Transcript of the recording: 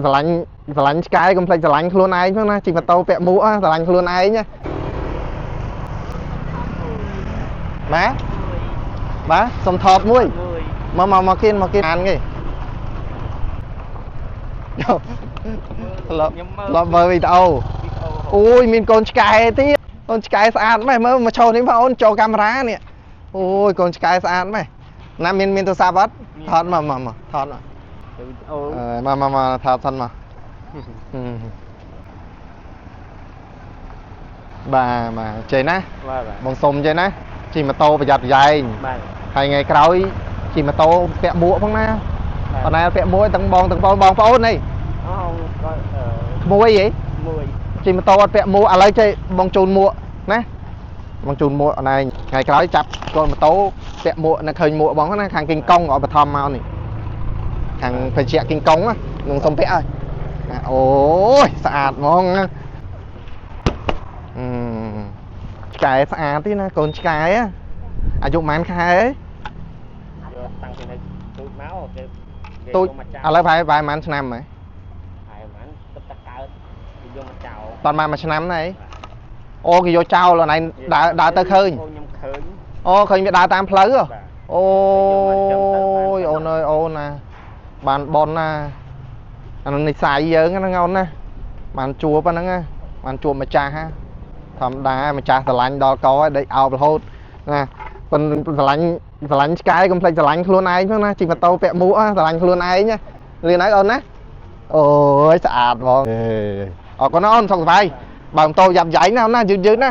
ស្រឡាញ់ឆ្កែកុំភ្លេចស្រឡាញ់ខ្លួនឯងផងណាជិះម៉ូតូពាក់មួកស្រឡាញ់ខ្លួនឯងណាបាទសុំថតមួយមកគៀនអានគេឡប់មើលវីដេអូអូយមានកូនឆ្កែទៀតកូនឆ្កែស្អាតម៉េះមើលមកឈរនេះបងអូនចូលកាមេរ៉ានេះអូយកូនឆ្កែស្អាតម៉េះណាមានទូរស័ព្ទអត់ថតមកថតមកថតសិនមកបាទចេះណាបងសុំចេះណាជិះម៉ូតូប្រយ័ត្នប្រយែងហើយថ្ងៃក្រោយជិះម៉ូតូពាក់មួកផងណាប៉ុន្តែពាក់មួកទាំងបងប្អូននេះមួយហីជិះម៉ូតូអត់ពាក់មួកឥឡូវចេះបងជូនមួកណាបងជូនមួកណែថ្ងៃក្រោយចាប់កូនម៉ូតូពាក់មួកនៅឃើញមួកបងណាខាងគីងកុងឲ្យបឋមមកនេះខាងភេជ្ជៈគីងកុងនឹងសុំពាក់ហើយអូយស្អាតហ្មងឆ្កែស្អាតទេណាកូនឆ្កែអាយុប៉ុន្មានខែតាំងពីនៅទូចមកគេទូចឥឡូវប្រហែលប៉ុន្មានឆ្នាំហ៎ហើយប៉ុន្មានទឹកតែកើតគេយកមកចោលតន់មួយឆ្នាំណែអូគេយកចោលអូនឯងដើរទៅឃើញខ្ញុំឃើញអូឃើញវាដើរតាមផ្លូវអូយអូនអើយអូនណាបានបនណាអានឹងនិស័យយើងហ្នឹងអូនណាបានជួបហ្នឹងណាបានជួបម្ចាស់ធម្មតាម្ចាស់ស្រឡាញ់ដល់កឲ្យដេកអោបរហូតណាប៉ុន្តែស្រឡាញ់ឆ្កែកុំភ្លេចស្រឡាញ់ខ្លួនឯងផងណាជិះម៉ូតូពាក់មួកស្រឡាញ់ខ្លួនឯងណាលឿនហើយអូនណាអូយស្អាតហ្មងអរគុណអូនសុខសប្បាយបើម៉ូតូយ៉ាប់យ៉ៃណាអូនណាយឺតណា